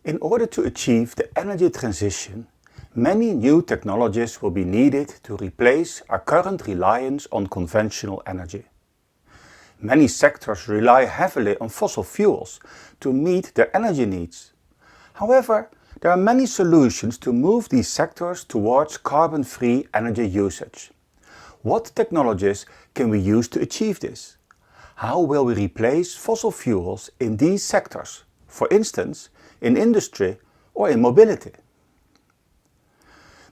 In order to achieve the energy transition, many new technologies will be needed to replace our current reliance on conventional energy. Many sectors rely heavily on fossil fuels to meet their energy needs. However, there are many solutions to move these sectors towards carbon-free energy usage. What technologies can we use to achieve this? How will we replace fossil fuels in these sectors, for instance, in industry or in mobility?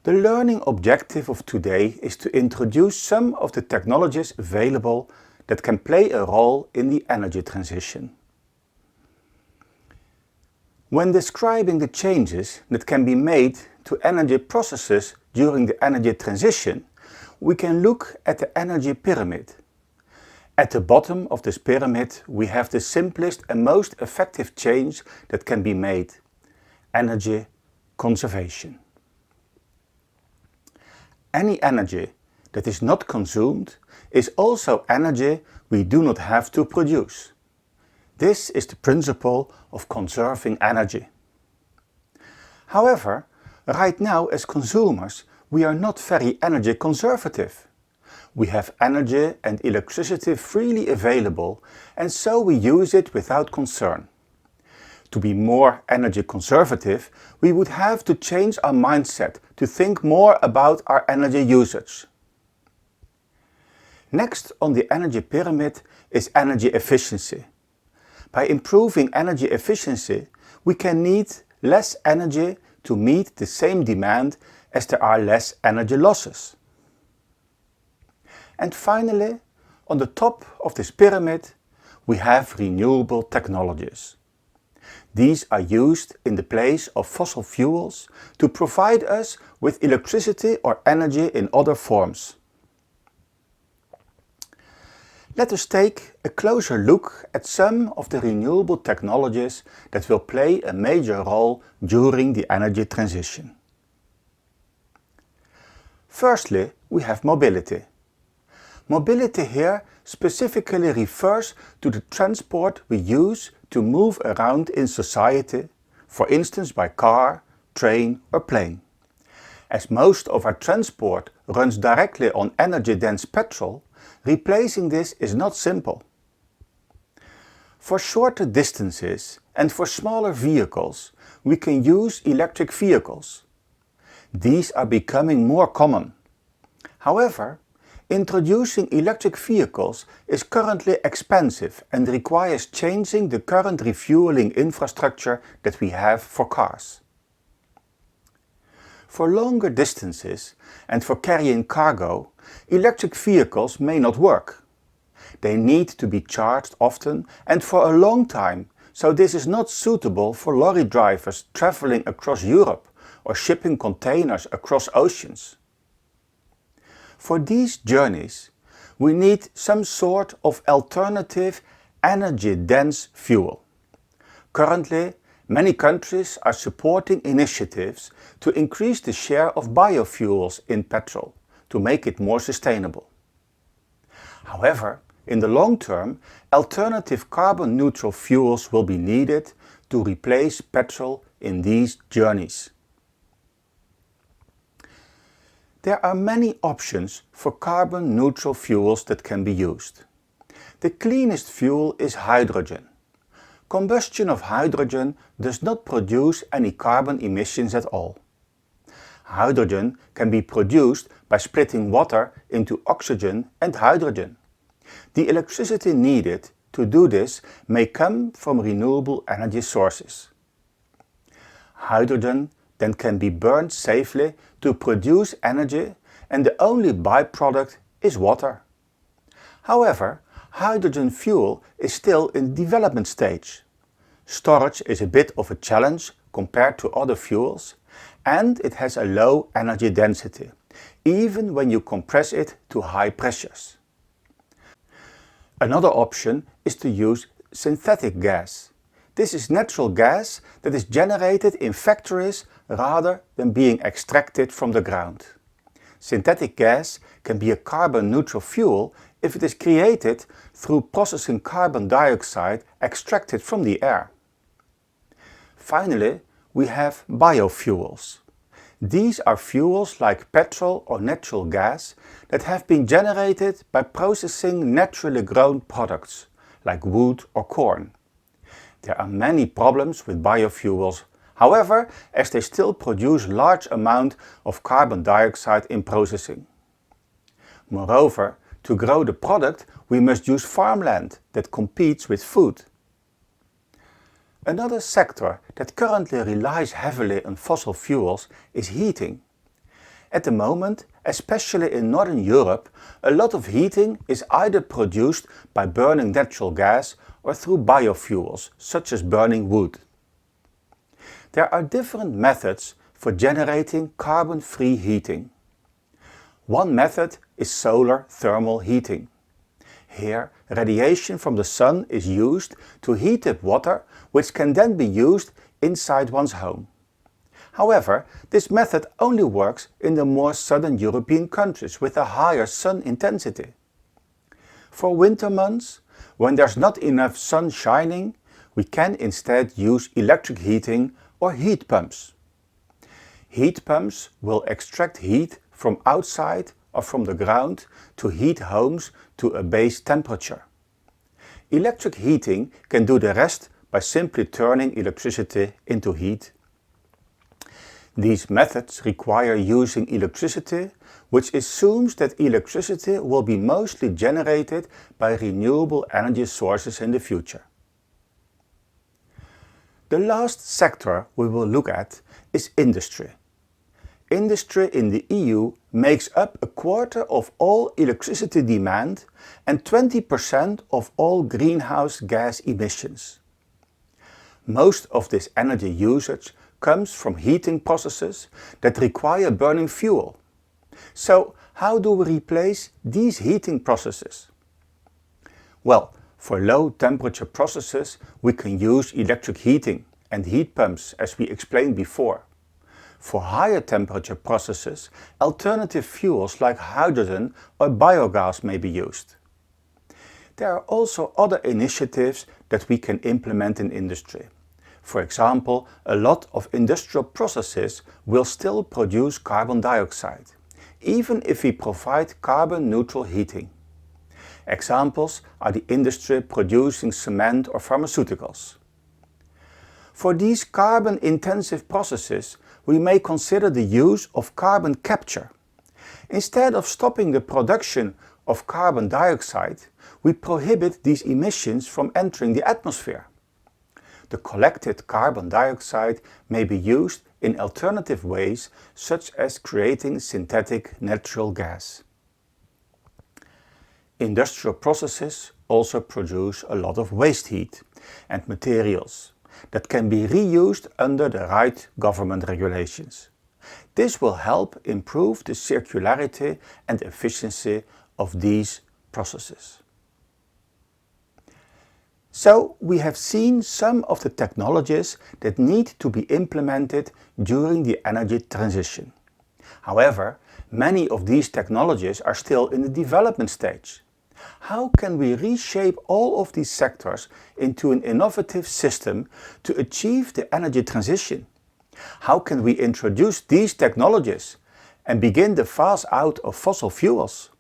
The learning objective of today is to introduce some of the technologies available that can play a role in the energy transition. When describing the changes that can be made to energy processes during the energy transition, we can look at the energy pyramid. At the bottom of this pyramid we have the simplest and most effective change that can be made: energy conservation. Any energy that is not consumed is also energy we do not have to produce. This is the principle of conserving energy. However, right now as consumers we are not very energy conservative. We have energy and electricity freely available, and so we use it without concern. To be more energy conservative, we would have to change our mindset to think more about our energy usage. Next on the energy pyramid is energy efficiency. By improving energy efficiency, we can need less energy to meet the same demand as there are less energy losses. And finally, on the top of this pyramid, we have renewable technologies. These are used in the place of fossil fuels to provide us with electricity or energy in other forms. Let us take a closer look at some of the renewable technologies that will play a major role during the energy transition. Firstly, we have mobility. Mobility here specifically refers to the transport we use to move around in society, for instance by car, train or plane. As most of our transport runs directly on energy-dense petrol, replacing this is not simple. For shorter distances and for smaller vehicles, we can use electric vehicles. These are becoming more common. However, introducing electric vehicles is currently expensive and requires changing the current refueling infrastructure that we have for cars. For longer distances and for carrying cargo, electric vehicles may not work. They need to be charged often and for a long time, so this is not suitable for lorry drivers traveling across Europe or shipping containers across oceans. For these journeys, we need some sort of alternative energy-dense fuel. Currently, many countries are supporting initiatives to increase the share of biofuels in petrol to make it more sustainable. However, in the long term, alternative carbon-neutral fuels will be needed to replace petrol in these journeys. There are many options for carbon-neutral fuels that can be used. The cleanest fuel is hydrogen. Combustion of hydrogen does not produce any carbon emissions at all. Hydrogen can be produced by splitting water into oxygen and hydrogen. The electricity needed to do this may come from renewable energy sources. Hydrogen then can be burned safely to produce energy, and the only byproduct is water. However, hydrogen fuel is still in the development stage. Storage is a bit of a challenge compared to other fuels, and it has a low energy density, even when you compress it to high pressures. Another option is to use synthetic gas. This is natural gas that is generated in factories rather than being extracted from the ground. Synthetic gas can be a carbon-neutral fuel if it is created through processing carbon dioxide extracted from the air. Finally, we have biofuels. These are fuels like petrol or natural gas that have been generated by processing naturally grown products like wood or corn. There are many problems with biofuels, however, as they still produce large amounts of carbon dioxide in processing. Moreover, to grow the product, we must use farmland that competes with food. Another sector that currently relies heavily on fossil fuels is heating. At the moment, especially in Northern Europe, a lot of heating is either produced by burning natural gas or through biofuels, such as burning wood. There are different methods for generating carbon-free heating. One method is solar thermal heating. Here, radiation from the sun is used to heat up water, which can then be used inside one's home. However, this method only works in the more southern European countries with a higher sun intensity. For winter months, when there's not enough sun shining, we can instead use electric heating or heat pumps. Heat pumps will extract heat from outside or from the ground to heat homes to a base temperature. Electric heating can do the rest by simply turning electricity into heat. These methods require using electricity, which assumes that electricity will be mostly generated by renewable energy sources in the future. The last sector we will look at is industry. Industry in the EU makes up 1/4 of all electricity demand and 20% of all greenhouse gas emissions. Most of this energy usage comes from heating processes that require burning fuel. So, how do we replace these heating processes? Well, for low temperature processes we can use electric heating and heat pumps, as we explained before. For higher temperature processes, alternative fuels like hydrogen or biogas may be used. There are also other initiatives that we can implement in industry. For example, a lot of industrial processes will still produce carbon dioxide, even if we provide carbon-neutral heating. Examples are the industry producing cement or pharmaceuticals. For these carbon-intensive processes, we may consider the use of carbon capture. Instead of stopping the production of carbon dioxide, we prohibit these emissions from entering the atmosphere. The collected carbon dioxide may be used in alternative ways, such as creating synthetic natural gas. Industrial processes also produce a lot of waste heat and materials that can be reused under the right government regulations. This will help improve the circularity and efficiency of these processes. So, we have seen some of the technologies that need to be implemented during the energy transition. However, many of these technologies are still in the development stage. How can we reshape all of these sectors into an innovative system to achieve the energy transition? How can we introduce these technologies and begin the phase out of fossil fuels?